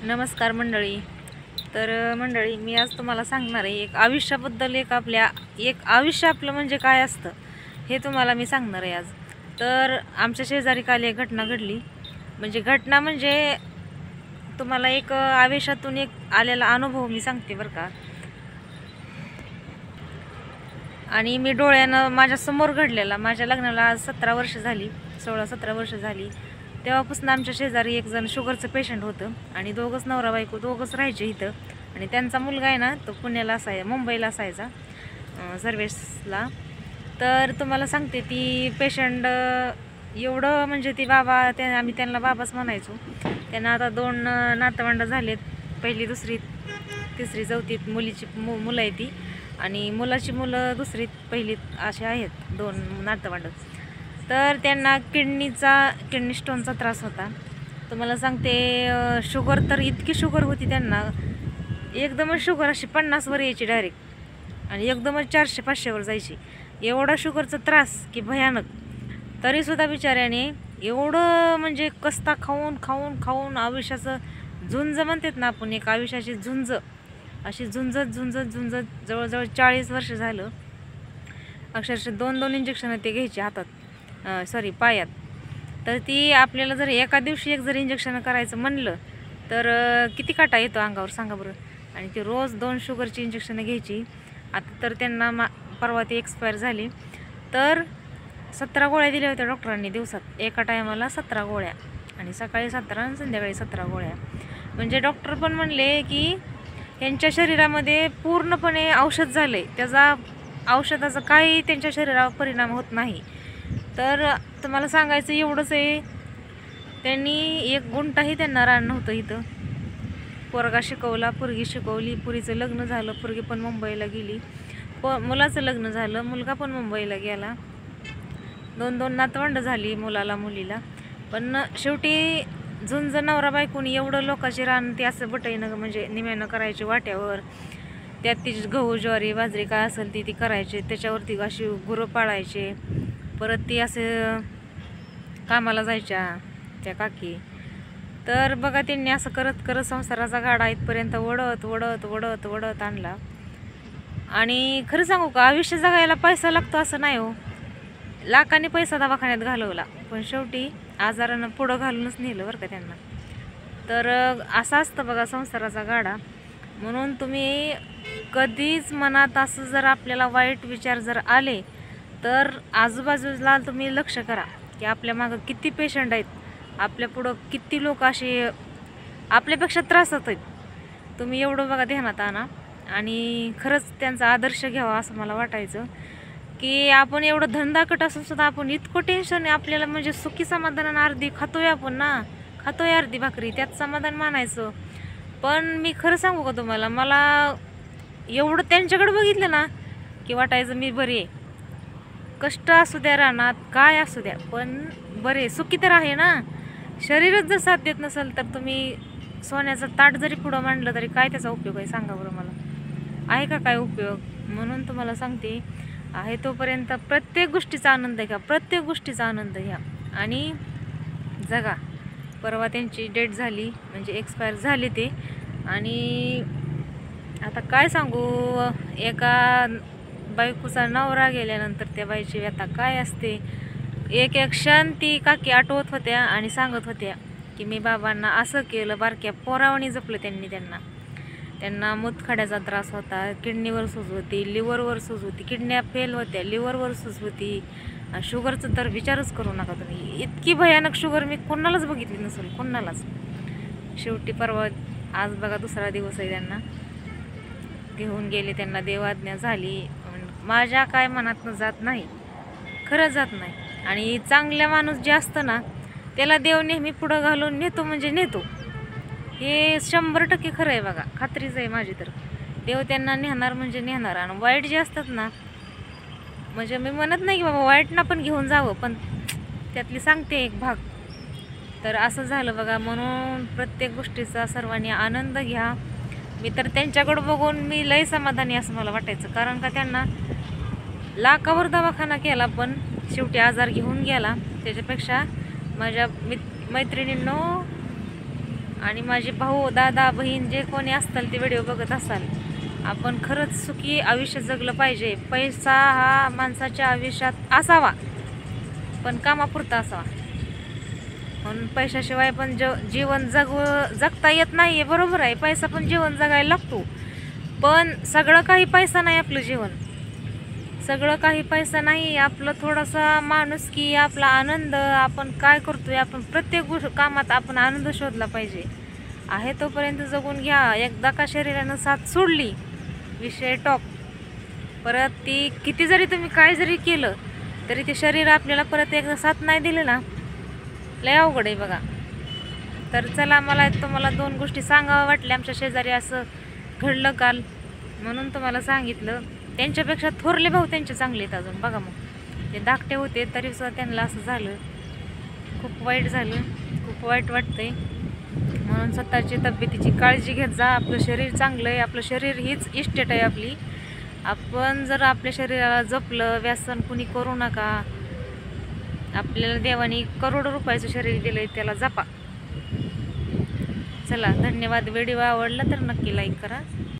नमस्कार मंडळी. तर मंडळी, मी आज तुम्हाला सांगणार आहे एक आयुष्याबद्दल. एक आयुष्य आपलं म्हणजे काय असतं हे तुम्हाला मी सांगणार आहे आज. तर आमच्या शेजारी काल एक घटना घडली. घटना म्हणजे तुम्हाला एक आवेशातून एक आलेला अनुभव मी सांगते बरं का. आणि मी डोळ्यानं माझ्या समोर घडलेला. माझ्या लग्नाला आज 17 वर्ष झाली, 16-17 वर्ष झाली. तेव्हापासून आमच्या शेजारी एक जण शुगरचं पेशंट होतं आणि दोघंच नवरा बायको दोघंच राहायचे इथं. आणि त्यांचा मुलगा आहे ना, तो पुण्याला मुंबईला असायचा सर्व्हिसला. तर तुम्हाला सांगते, ती पेशंट एवढं म्हणजे ती बाबा, आम्ही त्यांना बाबाच म्हणायचो. त्यांना आता 2 नातवंड झालेत. पहिली, दुसरी, तिसरी, चौथीत मुलीची मुलं आहे ती, आणि मुलाची मुलं दुसरीत, पहिलीत असे आहेत 2 नातवंड. तर त्यांना किडनी स्टोनचा त्रास होता. तुम्हाला सांगते, शुगर तर इतकी शुगर होती त्यांना, एकदमच शुगर अशी 50वर यायची डायरेक्ट, आणि एकदमच 400-500वर जायची. एवढा शुगरचा त्रास की भयानक. तरीसुद्धा बिचाऱ्याने एवढं म्हणजे कस्ता खाऊन खाऊन खाऊन आयुष्याचं झुंज म्हणतात ना आपण, एक आयुष्याची झुंज, अशी झुंजत जवळजवळ 40 वर्ष झालं. अक्षरशः 2-2 इंजेक्शन ते घ्यायचे हातात, पायात. तर ती आपल्याला जर एका दिवशी एक जर इंजेक्शन करायचं म्हणलं तर किती काटा येतो अंगावर सांगा बरं. आणि ती रोज 2 शुगरची इंजेक्शन घ्यायची. आता तर त्यांना परवा ती एक्सपायर झाली. तर 17 गोळ्या दिल्या होत्या डॉक्टरांनी दिवसात, एका टायमाला 17 गोळ्या, आणि सकाळी 17 आणि संध्याकाळी 17 गोळ्या. म्हणजे डॉक्टर पण म्हणले की यांच्या शरीरामध्ये पूर्णपणे औषध झालं आहे, त्याचा औषधाचा काही त्यांच्या शरीरावर परिणाम होत नाही. तर तुम्हाला सांगायचं एवढंच आहे, त्यांनी 1 गुंठाही त्यांना रान नव्हतं इथं. पोरगा शिकवला, पोरगी शिकवली, पुरीचं लग्न झालं, पोरगी पण मुंबईला गेली, मुलाचं लग्न झालं, मुलगा पण मुंबईला गेला, 2-2 नातवंड झाली मुलाला मुलीला. पण शेवटी झुंज नवरा बायकोनी एवढं लोकांची रान ते असं बटाईनं म्हणजे निम्यानं करायचे वाट्यावर. त्यात ती गहू, ज्वारी, बाजरी काय असेल ती करायचे, त्याच्यावरती अशी गुरं पाळायचे. परत ती असं कामाला जायच्या त्या काकी. तर बघा, त्यांनी असं करत करत संसाराचा गाडा इथपर्यंत वडत आणला. आणि खरं सांगू का, आयुष्य जगायला पैसा लागतो असं नाही हो. लाखांनी पैसा दवाखान्यात घालवला, पण शेवटी आजारानं पुढं घालूनच नेलं बरं का त्यांना. तर असं असतं बघा संसाराचा गाडा. म्हणून तुम्ही कधीच मनात असं जर आपल्याला वाईट विचार जर आले तर आजूबाजूला तुम्ही लक्ष करा की आपल्या मागं किती पेशंट आहेत, आपल्या पुढं किती लोक असे आपल्यापेक्षा त्रासात आहेत. तुम्ही एवढं बघा ध्यानात आणा, आणि खरंच त्यांचा आदर्श घ्यावा असं मला वाटायचं. की आपण एवढं धंदाकट असून सुद्धा आपण इतकं टेन्शन आहे आपल्याला, म्हणजे सुखी समाधानानं अर्धी खातोय आपण ना, खातोय अर्धी भाकरी, त्यात समाधान मानायचं. पण मी खरं सांगू का तुम्हाला, मला एवढं त्यांच्याकडे बघितलं ना की वाटायचं मी बरी आहे. कष्ट असू द्या, रानात काय असू द्या, पण बरे सुखी तर आहे ना. शरीरच जर साथ देत नसेल तर तुम्ही सोन्याचं ताट जरी पुढं मांडलं तरी काय त्याचा उपयोग आहे सांगा बरं मला, आहे का काय उपयोग? म्हणून तुम्हाला सांगते, आहे तोपर्यंत प्रत्येक गोष्टीचा आनंद घ्या, प्रत्येक गोष्टीचा आनंद घ्या आणि जगा. परवा त्यांची डेट झाली, म्हणजे एक्सपायर झाले ते. आणि आता काय सांगू, एका बायकोचा नवरा गेल्यानंतर त्या बाईची व्यथा काय असते. एक क्षण ती काकी आठवत होत्या आणि सांगत होत्या की मी बाबांना असं केलं, बारक्या पोरावणी जपलं त्यांना मूतखड्याचा त्रास होता, किडनीवर सूज होती, लिव्हरवर सूज होती, किडन्या फेल होत्या, लिव्हरवर सूज होती, शुगरचं तर विचारच करू नका तुम्ही. इतकी भयानक शुगर मी कोणालाच बघितली नसेल, कोणालाच. शेवटी परवा, आज बघा 2रा दिवस आहे, त्यांना घेऊन गेले. त्यांना देवाज्ञा झाली. माझ्या काय मनातनं जात नाही, खरं जात नाही. आणि चांगल्या माणूस जे असतं ना त्याला देव नेहमी पुढं घालून नेतो, म्हणजे नेतो. हे 100% खरं आहे बघा, खात्रीच आहे माझी. तर देव त्यांना नेणार म्हणजे नेणार. आणि वाईट जे असतात ना, म्हणजे मी म्हणत नाही की बाबा वाईटना पण घेऊन जावं, पण त्यातली सांगते एक भाग. तर असं झालं बघा. म्हणून प्रत्येक गोष्टीचा सर्वांनी आनंद घ्या. मी तर त्यांच्याकडं बघून मी लय समाधानी असं मला वाटायचं, कारण का त्यांना लाखावर दवाखाना केला पण शेवटी आजार घेऊन गेला. त्याच्यापेक्षा माझ्या मैत्रिणींनो, आणि माझे भाऊ दादा बहीण जे कोणी असताल ते व्हिडिओ बघत असाल, आपण खरंच सुखी आयुष्य जगलं पाहिजे. पैसा हा माणसाच्या आयुष्यात असावा, पण कामापुरता असावा. म्हणून पैशाशिवाय पण जीवन जगता येत नाही, बरोबर आहे. पैसा पण जीवन जगायला लागतो, पण सगळं काही पैसा नाही. आपलं जीवन सगळं काही पैसा नाही. आपलं थोडासा माणुसकी, आपला आनंद, आपण काय करतोय, आपण प्रत्येक कामात आपण आनंद शोधला पाहिजे. आहे तोपर्यंत जगून घ्या. एकदा का शरीरानं साथ सोडली, विषय टॉप. परत ती किती जरी तुम्ही काय जरी केलं तरी ते शरीर आपल्याला परत एकदा साथ नाही दिलं ना, लय अवघड आहे बघा. तर चला, मला तुम्हाला 2 गोष्टी सांगाव्या वाटल्या. आमच्या शेजारी असं घडलं काल, म्हणून तुम्हाला सांगितलं. त्यांच्यापेक्षा थोरले भाऊ त्यांचे चांगले आहेत अजून. बघा मग, ते धाकटे होते तरी सुद्धा त्यांना असं झालं. खूप वाईट झालं, खूप वाईट वाटतंय. म्हणून स्वतःची तब्येतीची काळजी घेत जा. आपलं शरीर चांगलं आहे. आपलं शरीर हीच इस्टेट आहे आपली. आपण जर आपल्या शरीराला जपलं, व्यसन कुणी करू नका. आपल्याला देवानी करोडो रुपयाचं शरीर दिलंय, त्याला जपा. चला, धन्यवाद. व्हिडिओ आवडला तर नक्की लाईक करा.